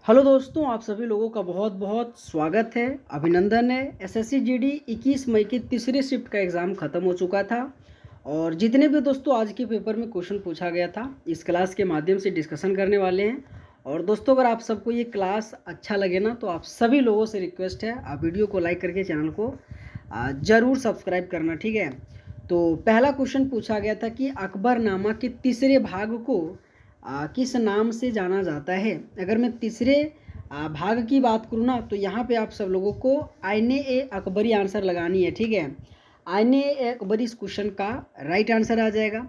Hello दोस्तों, आप सभी लोगों का बहुत बहुत स्वागत है, अभिनंदन है। एसएससी जीडी 21 मई की तीसरी शिफ्ट का एग्ज़ाम ख़त्म हो चुका था और जितने भी दोस्तों आज के पेपर में क्वेश्चन पूछा गया था इस क्लास के माध्यम से डिस्कशन करने वाले हैं। और दोस्तों अगर आप सबको ये क्लास अच्छा लगे ना तो आप सभी लोगों से रिक्वेस्ट है आप वीडियो को लाइक करके चैनल को ज़रूर सब्सक्राइब करना, ठीक है। तो पहला क्वेश्चन पूछा गया था कि अकबरनामा के तीसरे भाग को किस नाम से जाना जाता है। अगर मैं तीसरे भाग की बात करूँ ना तो यहाँ पे आप सब लोगों को आईने ए अकबरी आंसर लगानी है, ठीक है। आईने ए अकबरी इस क्वेश्चन का राइट आंसर आ जाएगा।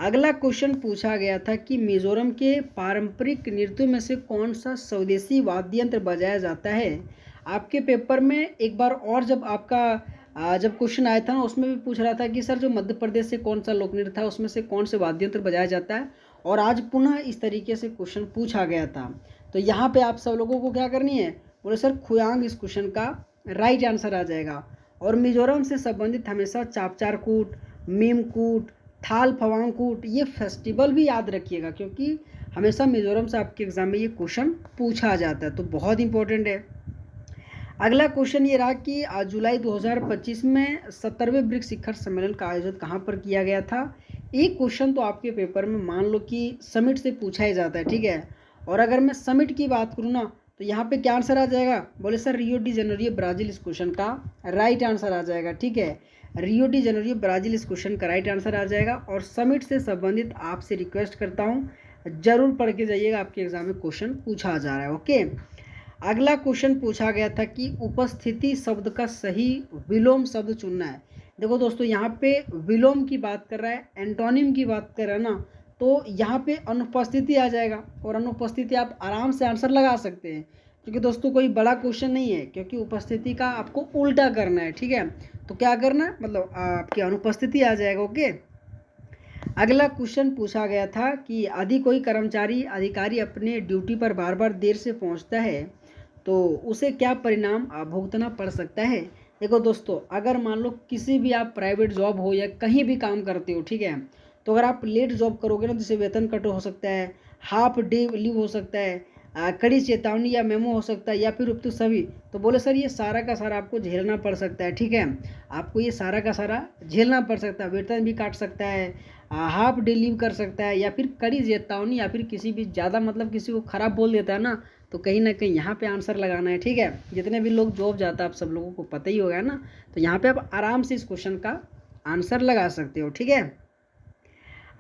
अगला क्वेश्चन पूछा गया था कि मिजोरम के पारंपरिक नृत्यों में से कौन सा स्वदेशी वाद्य यंत्र बजाया जाता है। आपके पेपर में एक बार और जब आपका जब क्वेश्चन आया था ना उसमें भी पूछ रहा था कि सर जो मध्य प्रदेश से कौन सा लोक नृत्य था उसमें से कौन से वाद्य यंत्र बजाया जाता है, और आज पुनः इस तरीके से क्वेश्चन पूछा गया था। तो यहाँ पे आप सब लोगों को क्या करनी है, बोले सर खुयांग इस क्वेश्चन का राइट आंसर आ जाएगा। और मिजोरम से संबंधित हमेशा चापचारकूट, मीमकूट, थाल फवांगकूट ये फेस्टिवल भी याद रखिएगा, क्योंकि हमेशा मिजोरम से आपके एग्जाम में ये क्वेश्चन पूछा जाता है, तो बहुत इंपॉर्टेंट है। अगला क्वेश्चन ये रहा कि जुलाई 2025 में 70वें ब्रिक्स शिखर सम्मेलन का आयोजन कहाँ पर किया गया था। एक क्वेश्चन तो आपके पेपर में मान लो कि समिट से पूछा ही जाता है, ठीक है। और अगर मैं समिट की बात करूँ ना तो यहाँ पे क्या आंसर आ जाएगा, बोले sir Rio de Janeiro Brazil इस क्वेश्चन का राइट आंसर आ जाएगा, ठीक है। रियो डी जेनेरियो ब्राज़ील इस क्वेश्चन का राइट आंसर आ जाएगा। और समिट से संबंधित आपसे रिक्वेस्ट करता हूँ जरूर पढ़ के जाइएगा, आपके एग्जाम में क्वेश्चन पूछा जा रहा है, ओके। अगला क्वेश्चन पूछा गया था कि उपस्थिति शब्द का सही विलोम शब्द चुनना है। देखो दोस्तों यहाँ पे विलोम की बात कर रहा है, एंटोनिम की बात कर रहा है ना, तो यहाँ पे अनुपस्थिति आ जाएगा। और अनुपस्थिति आप आराम से आंसर लगा सकते हैं, क्योंकि दोस्तों कोई बड़ा क्वेश्चन नहीं है, क्योंकि उपस्थिति का आपको उल्टा करना है, ठीक है। तो क्या करना है, मतलब आपकी अनुपस्थिति आ जाएगा, ओके। अगला क्वेश्चन पूछा गया था कि यदि कोई कर्मचारी अधिकारी अपने ड्यूटी पर बार बार देर से पहुंचता है तो उसे क्या परिणाम भुगतना पड़ सकता है। देखो दोस्तों अगर मान लो किसी भी आप प्राइवेट जॉब हो या कहीं भी काम करते हो, ठीक है, तो अगर आप लेट जॉब करोगे ना तो जिससे वेतन कट हो सकता है, हाफ डे लीव हो सकता है, कड़ी चेतावनी या मेमो हो सकता है, या फिर उपयुक्त सभी। तो बोले सर ये सारा का सारा आपको झेलना पड़ सकता है, ठीक है। आपको ये सारा का सारा झेलना पड़ सकता है, वेतन भी काट सकता है, हाफ डे लीव कर सकता है, या फिर कड़ी चेतावनी, या फिर किसी भी ज़्यादा मतलब किसी को ख़राब बोल देता है ना, तो कहीं ना कहीं यहाँ पे आंसर लगाना है, ठीक है। जितने भी लोग जॉब जाता है आप सब लोगों को पता ही होगा ना, तो यहाँ पे आप आराम से इस क्वेश्चन का आंसर लगा सकते हो, ठीक है।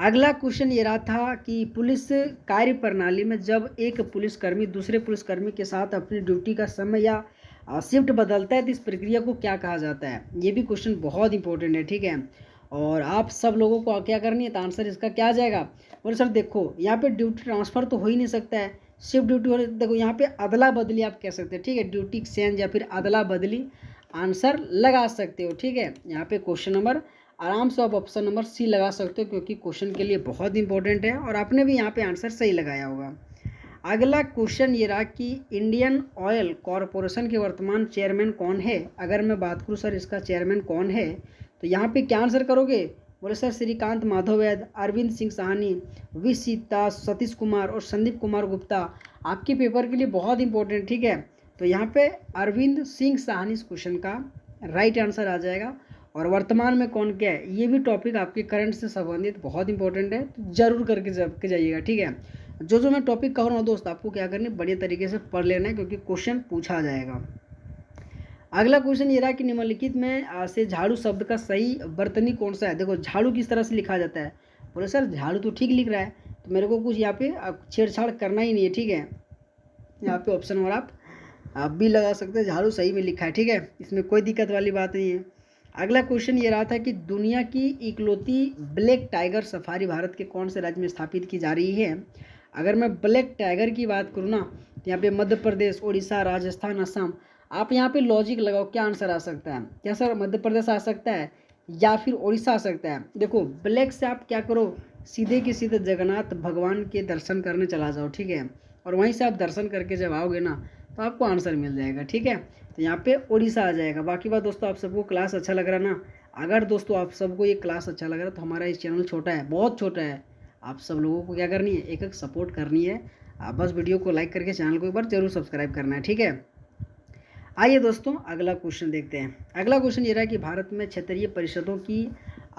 अगला क्वेश्चन ये रहा था कि पुलिस कार्य प्रणाली में जब एक पुलिसकर्मी दूसरे पुलिसकर्मी के साथ अपनी ड्यूटी का समय या शिफ्ट बदलता है तो इस प्रक्रिया को क्या कहा जाता है। ये भी क्वेश्चन बहुत इंपॉर्टेंट है, ठीक है। और आप सब लोगों को क्या करनी है, तो आंसर इसका क्या आ जाएगा। बोले सर देखो यहाँ पे ड्यूटी ट्रांसफ़र तो हो ही नहीं सकता है, शिफ्ट ड्यूटी हो, देखो यहाँ पे अदला बदली आप कह सकते हैं, ठीक है, ड्यूटी एक्सचेंज या फिर अदला बदली आंसर लगा सकते हो, ठीक है। यहाँ पे क्वेश्चन नंबर आराम से आप ऑप्शन नंबर सी लगा सकते हो, क्योंकि क्वेश्चन के लिए बहुत इंपॉर्टेंट है और आपने भी यहाँ पे आंसर सही लगाया होगा। अगला क्वेश्चन ये रहा कि इंडियन ऑयल कॉरपोरेशन के वर्तमान चेयरमैन कौन है। अगर मैं बात करूँ सर इसका चेयरमैन कौन है, तो यहाँ पे क्या आंसर करोगे, बोले सर श्रीकांत माधव वैद, अरविंद सिंह साहनी, वी सीता, सतीश कुमार और संदीप कुमार गुप्ता। आपके पेपर के लिए बहुत इंपॉर्टेंट, ठीक है। तो यहाँ पे अरविंद सिंह साहनी इस क्वेश्चन का राइट आंसर आ जाएगा। और वर्तमान में कौन क्या है, ये भी टॉपिक आपके करंट से संबंधित बहुत इंपॉर्टेंट है, तो जरूर करके जाइएगा, ठीक है। जो मैं टॉपिक कह रहा हूँ दोस्त आपको क्या करना है, बढ़िया तरीके से पढ़ लेना है, क्योंकि क्वेश्चन पूछा जाएगा। अगला क्वेश्चन ये रहा कि निम्नलिखित में से झाड़ू शब्द का सही वर्तनी कौन सा है। देखो झाड़ू किस तरह से लिखा जाता है, बोले सर झाड़ू तो ठीक लिख रहा है, तो मेरे को कुछ यहाँ पे छेड़छाड़ करना ही नहीं है, ठीक है। यहाँ पे ऑप्शन और आप भी लगा सकते हैं, झाड़ू सही में लिखा है, ठीक है, इसमें कोई दिक्कत वाली बात नहीं है। अगला क्वेश्चन ये रहा था कि दुनिया की इकलौती ब्लैक टाइगर सफारी भारत के कौन से राज्य में स्थापित की जा रही है। अगर मैं ब्लैक टाइगर की बात करूँ ना तो यहाँ पे मध्य प्रदेश, उड़ीसा, राजस्थान, असम। आप यहाँ पे लॉजिक लगाओ क्या आंसर आ सकता है। क्या सर मध्य प्रदेश आ सकता है या फिर उड़ीसा आ सकता है। देखो ब्लैक से आप क्या करो, सीधे के सीधे जगन्नाथ भगवान के दर्शन करने चला जाओ, ठीक है। और वहीं से आप दर्शन करके जब आओगे ना तो आपको आंसर मिल जाएगा, ठीक है। तो यहाँ पे उड़ीसा आ जाएगा। बाकी बात दोस्तों आप सबको क्लास अच्छा लग रहा ना, अगर दोस्तों आप सबको ये क्लास अच्छा लग रहा है तो हमारा ये चैनल छोटा है, बहुत छोटा है, आप सब लोगों को क्या करनी है, एक एक सपोर्ट करनी है। बस वीडियो को लाइक करके चैनल को एक बार जरूर सब्सक्राइब करना है, ठीक है। आइए दोस्तों अगला क्वेश्चन देखते हैं। अगला क्वेश्चन ये रहा है कि भारत में क्षेत्रीय परिषदों की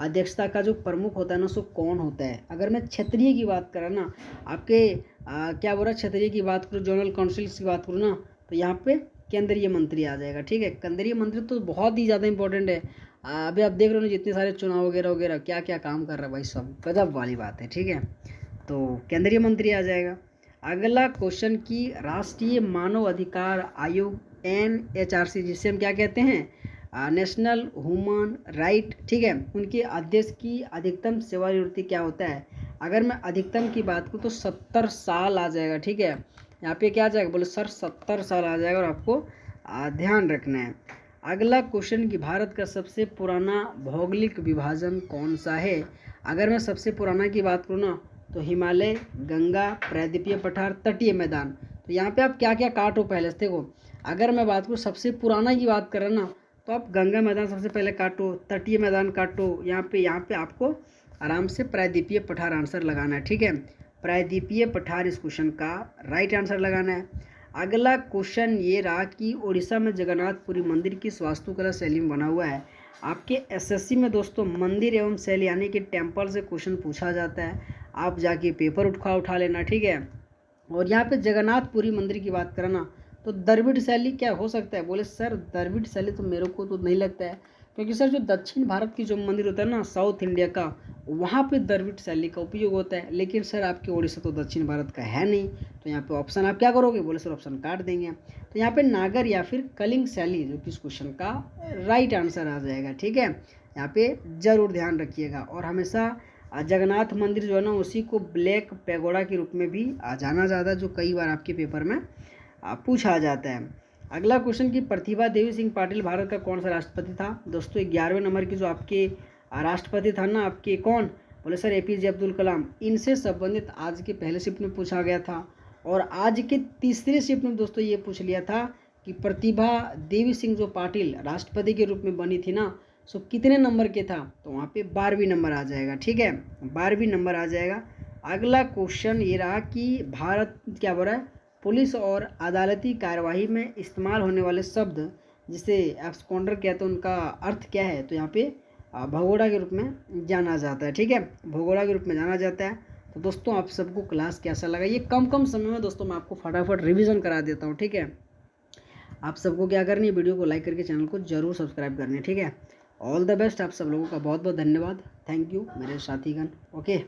अध्यक्षता का जो प्रमुख होता है ना, सो कौन होता है। अगर मैं क्षेत्रीय की बात करें ना, आपके क्या बोल रहा है, क्षेत्रीय की बात करूँ, जोनल काउंसिल्स की बात करूँ ना, तो यहाँ पे केंद्रीय मंत्री आ जाएगा, ठीक है। केंद्रीय मंत्री तो बहुत ही ज़्यादा इंपॉर्टेंट है। अभी आप देख रहे हो ना, जितने सारे चुनाव वगैरह वगैरह क्या क्या काम कर रहा है भाई, सब गजब वाली बात है, ठीक है। तो केंद्रीय मंत्री आ जाएगा। अगला क्वेश्चन की राष्ट्रीय मानव अधिकार आयोग NHRC, जिसे हम क्या कहते हैं, नेशनल ह्यूमन राइट, ठीक है, उनके अध्यक्ष की अधिकतम सेवानिवृत्ति क्या होता है। अगर मैं अधिकतम की बात करूँ तो 70 साल आ जाएगा, ठीक है। यहाँ पे क्या आ जाएगा, बोले सर 70 साल आ जाएगा, और आपको ध्यान रखना है। अगला क्वेश्चन कि भारत का सबसे पुराना भौगोलिक विभाजन कौन सा है। अगर मैं सबसे पुराना की बात करूँ ना, तो हिमालय, गंगा, प्रायद्वीपीय पठार, तटीय मैदान। तो यहाँ पे आप क्या क्या काटो पहले से देखो। अगर मैं बात करूँ सबसे पुराना की बात करें ना, तो आप गंगा मैदान सबसे पहले काटो, तटीय मैदान काटो, यहाँ पे आपको आराम से प्रायद्वीपीय पठार आंसर लगाना है, ठीक है। प्रायद्वीपीय पठार इस क्वेश्चन का राइट आंसर लगाना है। अगला क्वेश्चन ये रहा कि उड़ीसा में जगन्नाथपुरी मंदिर किस वास्तुकला शैली में बना हुआ है। आपके SSC में दोस्तों मंदिर एवं शैली यानी कि टेम्पल से क्वेश्चन पूछा जाता है, आप जाके पेपर उठा लेना, ठीक है। और यहाँ पे जगन्नाथपुरी मंदिर की बात करें ना, तो द्रविड़ शैली क्या हो सकता है। बोले सर द्रविड़ शैली तो मेरे को तो नहीं लगता है, क्योंकि सर जो दक्षिण भारत की जो मंदिर होता है ना, साउथ इंडिया का, वहाँ पे द्रविड़ शैली का उपयोग होता है। लेकिन सर आपके उड़ीसा तो दक्षिण भारत का है नहीं, तो यहाँ पे ऑप्शन आप क्या करोगे, बोले सर ऑप्शन काट देंगे। तो यहाँ पे नागर या फिर कलिंग शैली जो कि इस क्वेश्चन का राइट आंसर आ जाएगा, ठीक है। यहाँ पे जरूर ध्यान रखिएगा। और हमेशा जगन्नाथ मंदिर जो है ना, उसी को ब्लैक पैगोडा के रूप में भी जाना जाता है, जो कई बार आपके पेपर में पूछा जाता है। अगला क्वेश्चन की प्रतिभा देवी सिंह पाटिल भारत का कौन सा राष्ट्रपति था। दोस्तों 11वें नंबर की जो आपके राष्ट्रपति था ना, आपके कौन, बोले सर APJ अब्दुल कलाम। इनसे संबंधित आज के पहले शिफ्ट में पूछा गया था, और आज के तीसरे शिफ्ट में दोस्तों ये पूछ लिया था कि प्रतिभा देवी सिंह जो पाटिल राष्ट्रपति के रूप में बनी थी ना, सो कितने नंबर के था। तो वहाँ पे 12वीं नंबर आ जाएगा, ठीक है, 12वीं नंबर आ जाएगा। अगला क्वेश्चन ये रहा कि भारत क्या बोल रहा है, पुलिस और अदालती कार्यवाही में इस्तेमाल होने वाले शब्द जिसे एब्सकॉन्डर कहते हैं, उनका अर्थ क्या है। तो यहाँ पे भगोड़ा के रूप में जाना जाता है, ठीक है, भगोड़ा के रूप में जाना जाता है। तो दोस्तों आप सबको क्लास कैसा लगा, ये कम समय में दोस्तों मैं आपको फटाफट रिवीजन करा देता हूँ, ठीक है। आप सबको क्या करनी है, वीडियो को लाइक करके चैनल को जरूर सब्सक्राइब करनी है, ठीक है। ऑल द बेस्ट, आप सब लोगों का बहुत बहुत धन्यवाद, थैंक यू मेरे साथीगण, ओके।